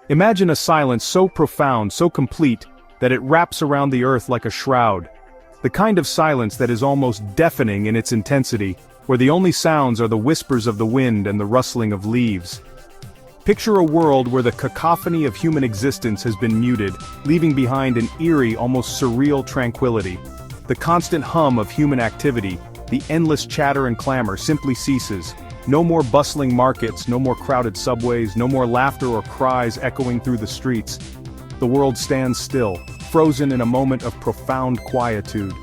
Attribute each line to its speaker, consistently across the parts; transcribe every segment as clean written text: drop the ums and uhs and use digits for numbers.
Speaker 1: Imagine a silence so profound, so complete, that it wraps around the earth like a shroud. The kind of silence that is almost deafening in its intensity, where the only sounds are the whispers of the wind and the rustling of leaves. Picture a world where the cacophony of human existence has been muted, leaving behind an eerie, almost surreal tranquility. The constant hum of human activity, the endless chatter and clamor simply ceases. No more bustling markets, no more crowded subways, no more laughter or cries echoing through the streets. The world stands still, frozen in a moment of profound quietude.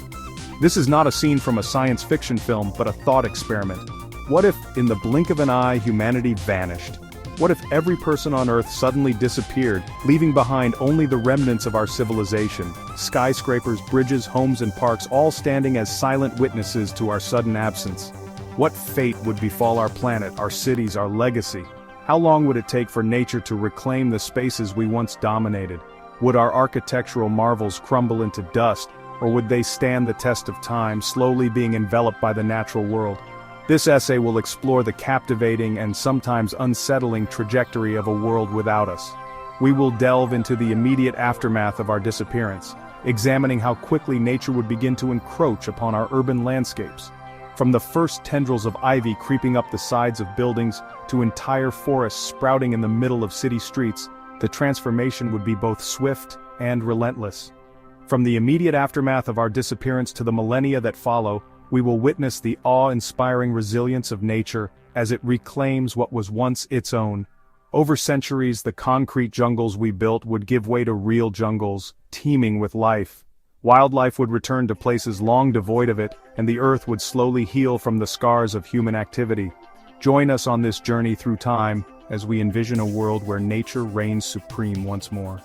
Speaker 1: This is not a scene from a science fiction film, but a thought experiment. What if, in the blink of an eye, humanity vanished? What if every person on Earth suddenly disappeared, leaving behind only the remnants of our civilization? Skyscrapers, bridges, homes and parks all standing as silent witnesses to our sudden absence. What fate would befall our planet, our cities, our legacy? How long would it take for nature to reclaim the spaces we once dominated? Would our architectural marvels crumble into dust, or would they stand the test of time, slowly being enveloped by the natural world? This essay will explore the captivating and sometimes unsettling trajectory of a world without us. We will delve into the immediate aftermath of our disappearance, examining how quickly nature would begin to encroach upon our urban landscapes. From the first tendrils of ivy creeping up the sides of buildings to entire forests sprouting in the middle of city streets, the transformation would be both swift and relentless. From the immediate aftermath of our disappearance to the millennia that follow, we will witness the awe-inspiring resilience of nature as it reclaims what was once its own. Over centuries, the concrete jungles we built would give way to real jungles, teeming with life. Wildlife would return to places long devoid of it, and the earth would slowly heal from the scars of human activity. Join us on this journey through time, as we envision a world where nature reigns supreme once more.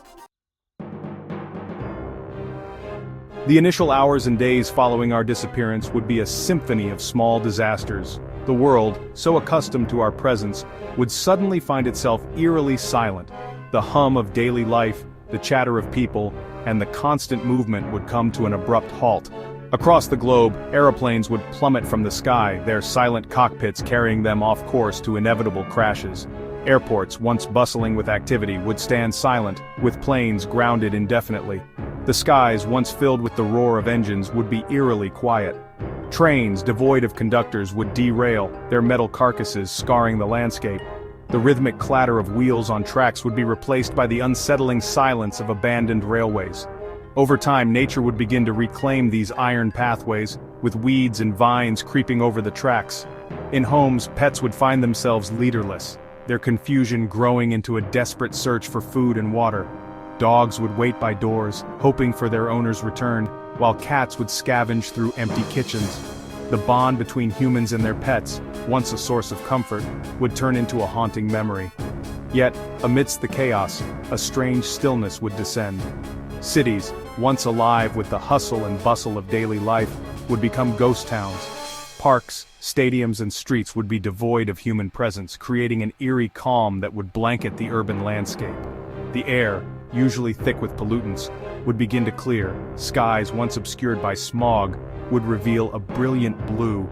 Speaker 1: The initial hours and days following our disappearance would be a symphony of small disasters. The world, so accustomed to our presence, would suddenly find itself eerily silent. The hum of daily life, the chatter of people, and the constant movement would come to an abrupt halt. Across the globe, aeroplanes would plummet from the sky, their silent cockpits carrying them off course to inevitable crashes. Airports, once bustling with activity, would stand silent, with planes grounded indefinitely. The skies, once filled with the roar of engines, would be eerily quiet. Trains, devoid of conductors, would derail, their metal carcasses scarring the landscape. The rhythmic clatter of wheels on tracks would be replaced by the unsettling silence of abandoned railways. Over time, nature would begin to reclaim these iron pathways, with weeds and vines creeping over the tracks. In homes, pets would find themselves leaderless, their confusion growing into a desperate search for food and water. Dogs would wait by doors, hoping for their owner's return, while cats would scavenge through empty kitchens. The bond between humans and their pets, once a source of comfort, would turn into a haunting memory. Yet, amidst the chaos, a strange stillness would descend. Cities, once alive with the hustle and bustle of daily life, would become ghost towns. Parks, stadiums and streets would be devoid of human presence, creating an eerie calm that would blanket the urban landscape. The air, usually thick with pollutants, would begin to clear. Skies, once obscured by smog, would reveal a brilliant blue.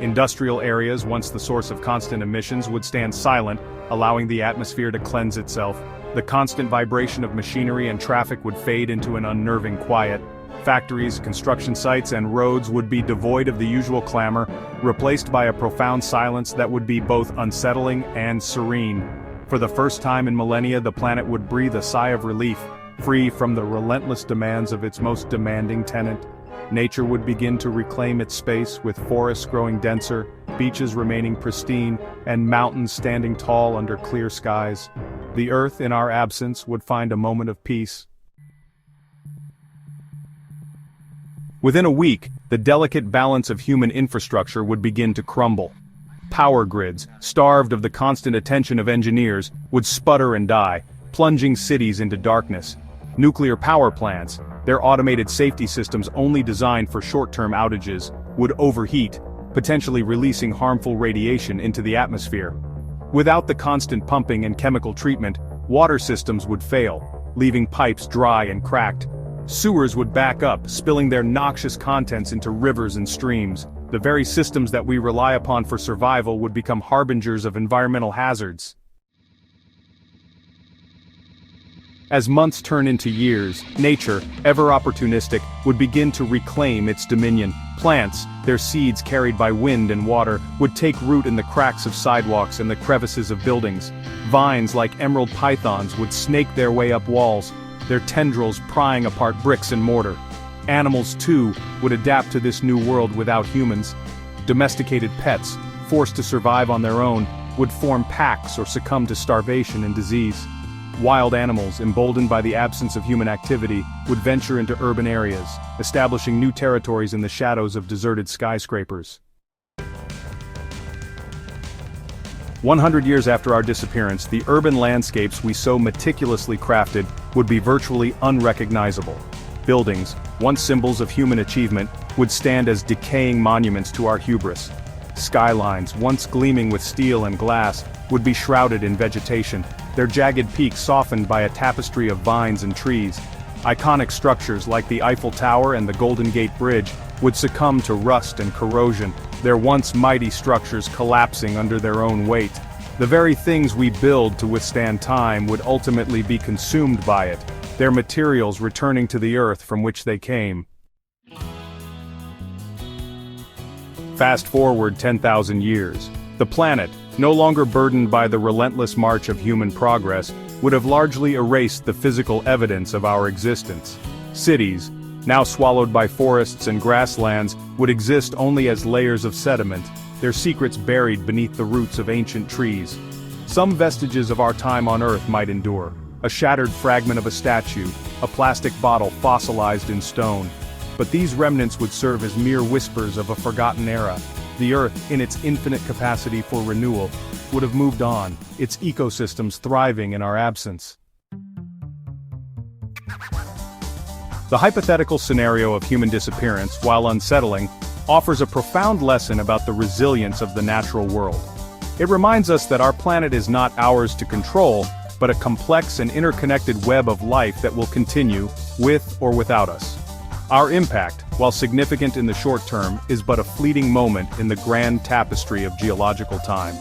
Speaker 1: Industrial areas, once the source of constant emissions, would stand silent, allowing the atmosphere to cleanse itself. The constant vibration of machinery and traffic would fade into an unnerving quiet. Factories, construction sites, and roads would be devoid of the usual clamor, replaced by a profound silence that would be both unsettling and serene. For the first time in millennia, the planet would breathe a sigh of relief, free from the relentless demands of its most demanding tenant. Nature would begin to reclaim its space, with forests growing denser, beaches remaining pristine, and mountains standing tall under clear skies. The Earth, in our absence, would find a moment of peace. Within a week, the delicate balance of human infrastructure would begin to crumble. Power grids, starved of the constant attention of engineers, would sputter and die, plunging cities into darkness. Nuclear power plants, their automated safety systems only designed for short-term outages, would overheat, potentially releasing harmful radiation into the atmosphere. Without the constant pumping and chemical treatment, water systems would fail, leaving pipes dry and cracked. Sewers would back up, spilling their noxious contents into rivers and streams. The very systems that we rely upon for survival would become harbingers of environmental hazards. As months turn into years, nature, ever opportunistic, would begin to reclaim its dominion. Plants, their seeds carried by wind and water, would take root in the cracks of sidewalks and the crevices of buildings. Vines like emerald pythons would snake their way up walls, their tendrils prying apart bricks and mortar. Animals, too, would adapt to this new world without humans. Domesticated pets, forced to survive on their own, would form packs or succumb to starvation and disease. Wild animals, emboldened by the absence of human activity, would venture into urban areas, establishing new territories in the shadows of deserted skyscrapers. 100 years after our disappearance, the urban landscapes we so meticulously crafted would be virtually unrecognizable. Buildings, once symbols of human achievement, would stand as decaying monuments to our hubris. Skylines, once gleaming with steel and glass, would be shrouded in vegetation, their jagged peaks softened by a tapestry of vines and trees. Iconic structures like the Eiffel Tower and the Golden Gate Bridge would succumb to rust and corrosion, their once mighty structures collapsing under their own weight. The very things we build to withstand time would ultimately be consumed by it, their materials returning to the earth from which they came. Fast forward 10,000 years. The planet, no longer burdened by the relentless march of human progress, would have largely erased the physical evidence of our existence. Cities, now swallowed by forests and grasslands, would exist only as layers of sediment, their secrets buried beneath the roots of ancient trees. Some vestiges of our time on Earth might endure: a shattered fragment of a statue, a plastic bottle fossilized in stone. But these remnants would serve as mere whispers of a forgotten era. The Earth, in its infinite capacity for renewal, would have moved on, its ecosystems thriving in our absence. The hypothetical scenario of human disappearance, while unsettling, offers a profound lesson about the resilience of the natural world. It reminds us that our planet is not ours to control, but a complex and interconnected web of life that will continue, with or without us. Our impact, while significant in the short term, is but a fleeting moment in the grand tapestry of geological time.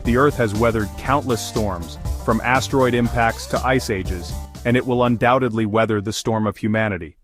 Speaker 1: The Earth has weathered countless storms, from asteroid impacts to ice ages, and it will undoubtedly weather the storm of humanity.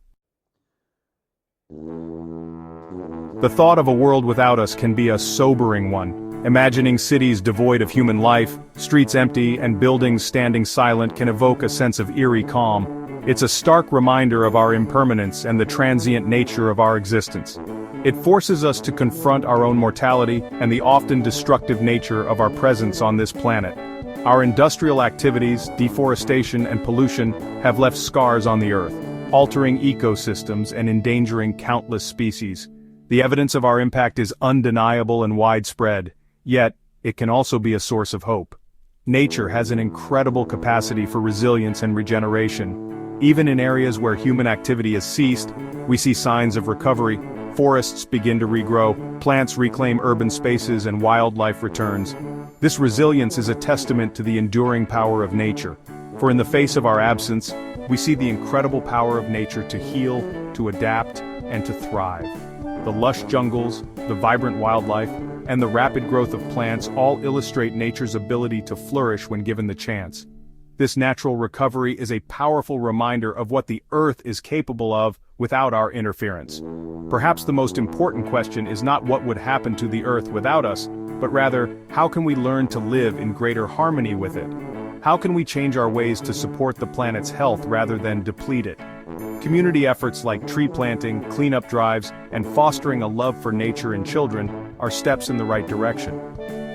Speaker 1: The thought of a world without us can be a sobering one. Imagining cities devoid of human life, streets empty, and buildings standing silent can evoke a sense of eerie calm. It's a stark reminder of our impermanence and the transient nature of our existence. It forces us to confront our own mortality and the often destructive nature of our presence on this planet. Our industrial activities, deforestation, and pollution have left scars on the Earth, altering ecosystems and endangering countless species. The evidence of our impact is undeniable and widespread, yet it can also be a source of hope. Nature has an incredible capacity for resilience and regeneration. Even in areas where human activity has ceased, we see signs of recovery. Forests begin to regrow, plants reclaim urban spaces, and wildlife returns. This resilience is a testament to the enduring power of nature. For in the face of our absence, we see the incredible power of nature to heal, to adapt, and to thrive. The lush jungles, the vibrant wildlife, and the rapid growth of plants all illustrate nature's ability to flourish when given the chance. This natural recovery is a powerful reminder of what the Earth is capable of without our interference. Perhaps the most important question is not what would happen to the Earth without us, but rather, how can we learn to live in greater harmony with it? How can we change our ways to support the planet's health rather than deplete it? Community efforts like tree planting, cleanup drives, and fostering a love for nature in children are steps in the right direction.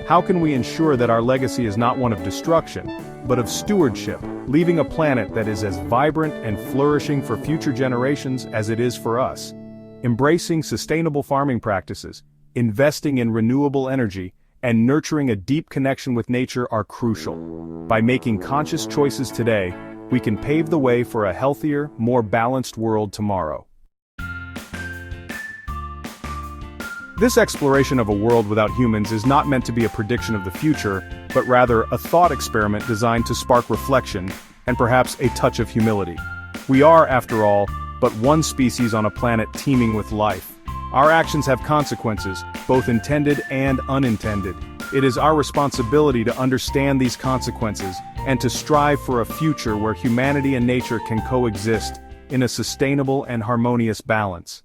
Speaker 1: How can we ensure that our legacy is not one of destruction, but of stewardship, leaving a planet that is as vibrant and flourishing for future generations as it is for us? Embracing sustainable farming practices, investing in renewable energy, and nurturing a deep connection with nature are crucial. By making conscious choices today, we can pave the way for a healthier, more balanced world tomorrow. This exploration of a world without humans is not meant to be a prediction of the future, but rather a thought experiment designed to spark reflection, and perhaps a touch of humility. We are, after all, but one species on a planet teeming with life. Our actions have consequences, both intended and unintended. It is our responsibility to understand these consequences, and to strive for a future where humanity and nature can coexist in a sustainable and harmonious balance.